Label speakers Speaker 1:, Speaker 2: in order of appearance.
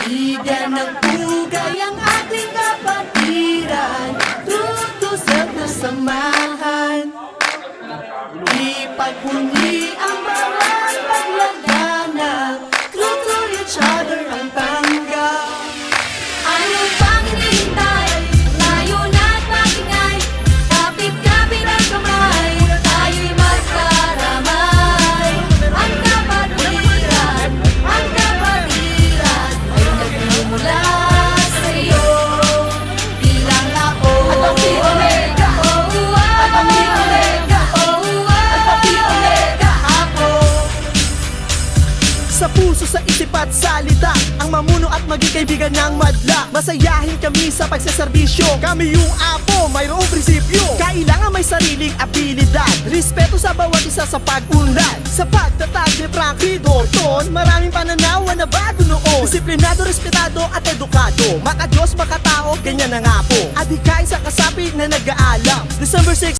Speaker 1: Bigyan ng pugay ang ating kapatiran, truto sa samahan. Ipagpuni ang bawat paglaganap, true to each other ang tanggap.
Speaker 2: Ano pang hinihintay? Tayo na't magingay, kapit-kapit ang kamay, tayo'y magkaramay. Ang kapatiran ay nagmumula sa'yo. Bilang ako,
Speaker 1: Pi Omega, Pi Omega, Pi Omega ako.
Speaker 3: Sa puso, sa isip at salita, ang mamuno at maging kaibigan ng madla. Masayahin kami sa pagsaserbisyo, kami yung apo, mayroong prinsipyo. Kailangan may sariling abilidad, respeto sa bawat isa sa pag-unlad. Sa pagtatag ni Frankie Dorton, maraming pananaw na bago noon. Disiplinado, respetado at edukado, maka-Diyos, makatao, ganyan na nga po. Adhikain sa kasapi na nag-aalam. December 6